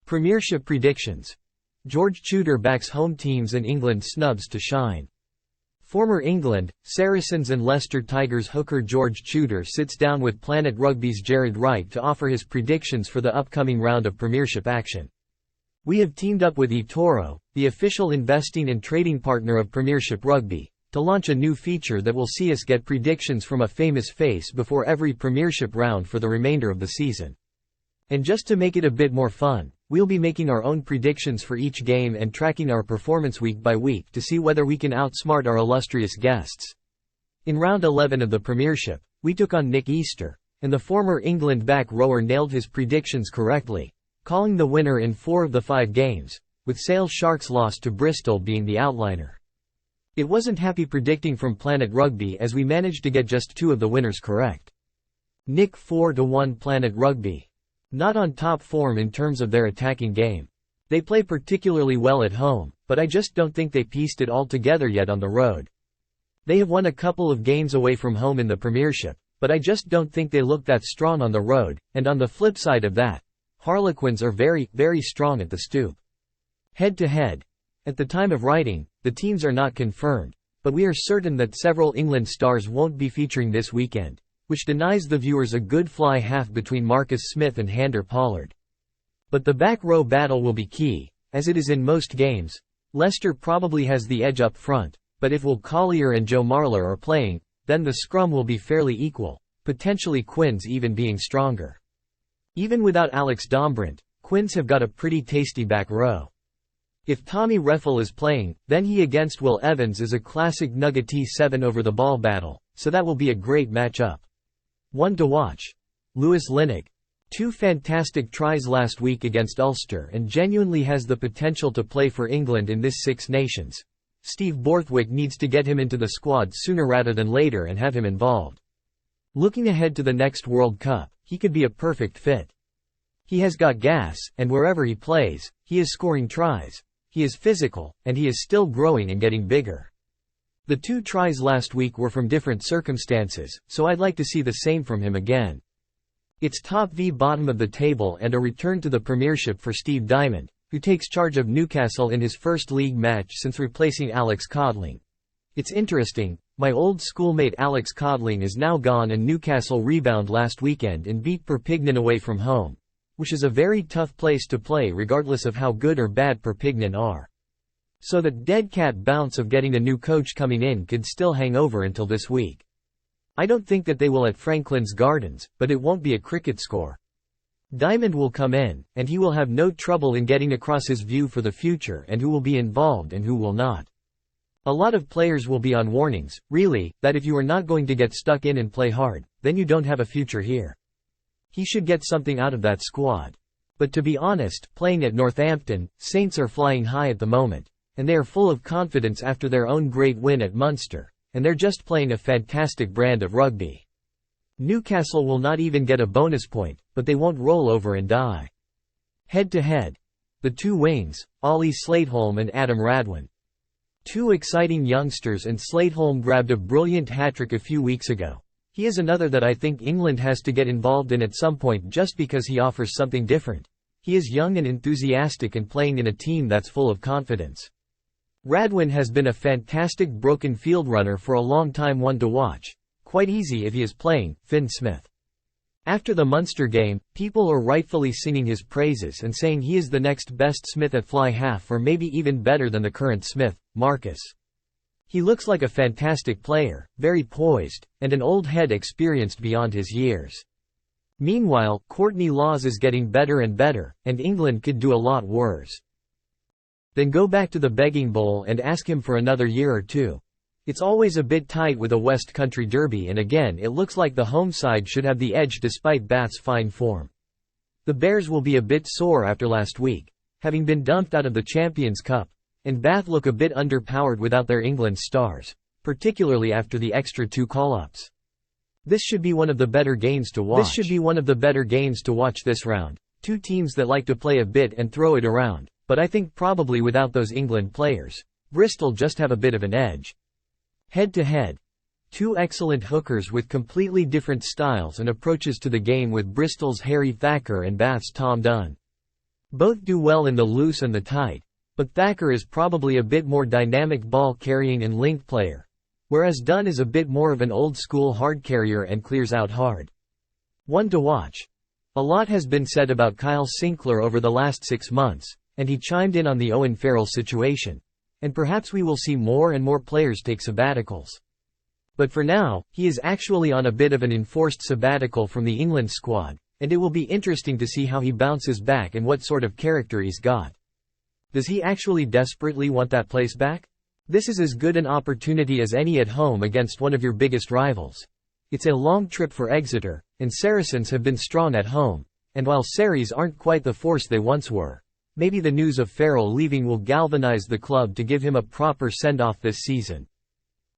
Premiership predictions. George Chuter backs home teams and England snubs to shine. Former England, Saracens and Leicester Tigers hooker George Chuter sits down with Planet Rugby's Jared Wright to offer his predictions for the upcoming round of Premiership action. We have teamed up with eToro, the official investing and trading partner of Premiership Rugby, to launch a new feature that will see us get predictions from a famous face before every Premiership round for the remainder of the season. And just to make it a bit more fun, we'll be making our own predictions for each game and tracking our performance week by week to see whether we can outsmart our illustrious guests. In round 11 of the Premiership, we took on Nick Easter, and the former England back rower nailed his predictions correctly, calling the winner in 4 of the 5 games, with Sale Sharks' loss to Bristol being the outliner. It wasn't happy predicting from Planet Rugby as we managed to get just 2 of the winners correct. Nick 4-1 Planet Rugby. Not on top form in terms of their attacking game. They play particularly well at home, but I just don't think they pieced it all together yet on the road. They have won a couple of games away from home in the Premiership, but I just don't think they look that strong on the road, and on the flip side of that, Harlequins are very, very strong at the Stoop. Head to head. At the time of writing, the teams are not confirmed, but we are certain that several England stars won't be featuring this weekend, which denies the viewers a good fly half between Marcus Smith and Hander Pollard. But the back row battle will be key, as it is in most games. Leicester probably has the edge up front, but if Will Collier and Joe Marler are playing, then the scrum will be fairly equal, potentially Quins even being stronger. Even without Alex Dombrant, Quins have got a pretty tasty back row. If Tommy Reffel is playing, then he against Will Evans is a classic Nugget T7 over the ball battle, so that will be a great matchup. One to watch. Lewis Linnock. 2 fantastic tries last week against Ulster and genuinely has the potential to play for England in this Six Nations. Steve Borthwick needs to get him into the squad sooner rather than later and have him involved. Looking ahead to the next World Cup, he could be a perfect fit. He has got gas, and wherever he plays, he is scoring tries. He is physical, and he is still growing and getting bigger. The 2 tries last week were from different circumstances, so I'd like to see the same from him again. It's top v bottom of the table and a return to the Premiership for Steve Diamond, who takes charge of Newcastle in his first league match since replacing Alex Codling. It's interesting, my old schoolmate Alex Codling is now gone and Newcastle rebound last weekend and beat Perpignan away from home, which is a very tough place to play regardless of how good or bad Perpignan are. So that dead cat bounce of getting a new coach coming in could still hang over until this week. I don't think that they will at Franklin's Gardens, but it won't be a cricket score. Diamond will come in, and he will have no trouble in getting across his view for the future and who will be involved and who will not. A lot of players will be on warnings, really, that if you are not going to get stuck in and play hard, then you don't have a future here. He should get something out of that squad. But to be honest, playing at Northampton, Saints are flying high at the moment, and they are full of confidence after their own great win at Munster, and they're just playing a fantastic brand of rugby. Newcastle will not even get a bonus point, but they won't roll over and die. Head to head. The 2 wings, Ollie Slateholm and Adam Radwin. 2 exciting youngsters, and Slateholm grabbed a brilliant hat-trick a few weeks ago. He is another that I think England has to get involved in at some point just because he offers something different. He is young and enthusiastic and playing in a team that's full of confidence. Radwin has been a fantastic broken field runner for a long time. One to watch. Quite easy if he is playing, Finn Smith. After the Munster game, people are rightfully singing his praises and saying he is the next best Smith at fly half or maybe even better than the current Smith, Marcus. He looks like a fantastic player, very poised, and an old head experienced beyond his years. Meanwhile, Courtney Lawes is getting better and better, and England could do a lot worse. Then go back to the begging bowl and ask him for another year or 2. It's always a bit tight with a West Country derby, and again it looks like the home side should have the edge despite Bath's fine form. The Bears will be a bit sore after last week, having been dumped out of the Champions Cup, and Bath look a bit underpowered without their England stars, particularly after the extra 2 call-ups. This should be one of the better games to watch. This round. 2 teams that like to play a bit and throw it around, but I think probably without those England players, Bristol just have a bit of an edge. Head to head. 2 excellent hookers with completely different styles and approaches to the game, with Bristol's Harry Thacker and Bath's Tom Dunn. Both do well in the loose and the tight, but Thacker is probably a bit more dynamic ball-carrying and link player, whereas Dunn is a bit more of an old-school hard carrier and clears out hard. One to watch. A lot has been said about Kyle Sinclair over the last 6 months, and he chimed in on the Owen Farrell situation, and perhaps we will see more and more players take sabbaticals. But for now, he is actually on a bit of an enforced sabbatical from the England squad, and it will be interesting to see how he bounces back and what sort of character he's got. Does he actually desperately want that place back? This is as good an opportunity as any at home against one of your biggest rivals. It's a long trip for Exeter, and Saracens have been strong at home, and while Sarries aren't quite the force they once were, maybe the news of Farrell leaving will galvanise the club to give him a proper send-off this season.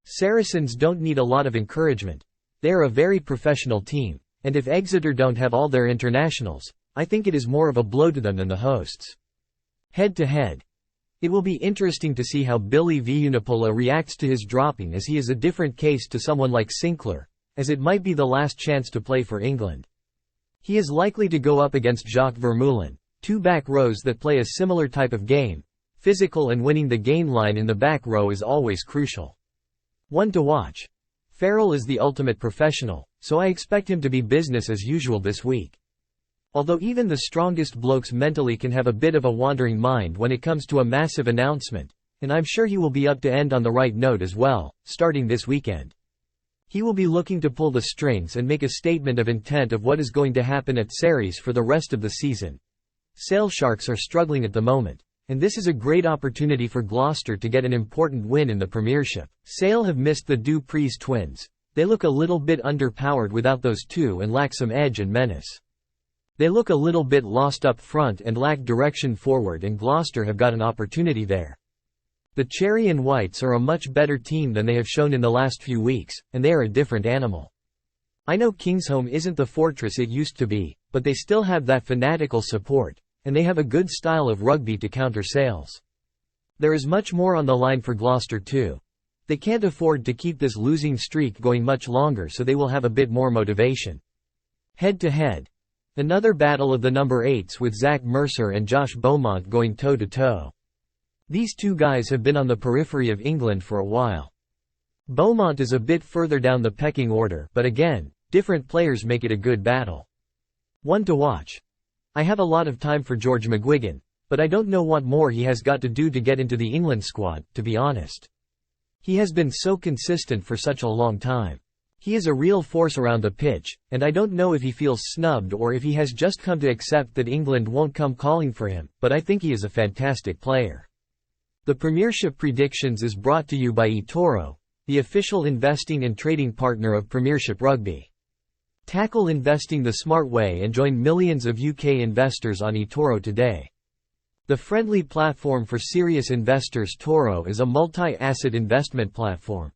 Saracens don't need a lot of encouragement. They are a very professional team, and if Exeter don't have all their internationals, I think it is more of a blow to them than the hosts. Head-to-head. It will be interesting to see how Billy Vunipola reacts to his dropping, as he is a different case to someone like Sinclair, as it might be the last chance to play for England. He is likely to go up against Jacques Vermeulen, two back rows that play a similar type of game. Physical and winning the gain line in the back row is always crucial. One to watch. Farrell is the ultimate professional, so I expect him to be business as usual this week. Although even the strongest blokes mentally can have a bit of a wandering mind when it comes to a massive announcement, and I'm sure he will be up to end on the right note as well, starting this weekend. He will be looking to pull the strings and make a statement of intent of what is going to happen at Sarries for the rest of the season. Sale Sharks are struggling at the moment, and this is a great opportunity for Gloucester to get an important win in the Premiership. Sale have missed the Dupreez twins. They look a little bit underpowered without those two and lack some edge and menace. They look a little bit lost up front and lack direction forward, and Gloucester have got an opportunity there. The Cherry and Whites are a much better team than they have shown in the last few weeks, and they are a different animal. I know Kingsholm isn't the fortress it used to be, but they still have that fanatical support, and they have a good style of rugby to counter Sales. There is much more on the line for Gloucester too. They can't afford to keep this losing streak going much longer, so they will have a bit more motivation. Head-to-head. Another battle of the number 8s with Zach Mercer and Josh Beaumont going toe-to-toe. These two guys have been on the periphery of England for a while. Beaumont is a bit further down the pecking order, but again, different players make it a good battle. One to watch. I have a lot of time for George McGuigan, but I don't know what more he has got to do to get into the England squad, to be honest. He has been so consistent for such a long time. He is a real force around the pitch, and I don't know if he feels snubbed or if he has just come to accept that England won't come calling for him, but I think he is a fantastic player. The Premiership Predictions is brought to you by eToro, the official investing and trading partner of Premiership Rugby. Tackle investing the smart way and join millions of UK investors on eToro today. The friendly platform for serious investors. Toro is a multi-asset investment platform.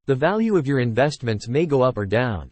The value of your investments may go up or down.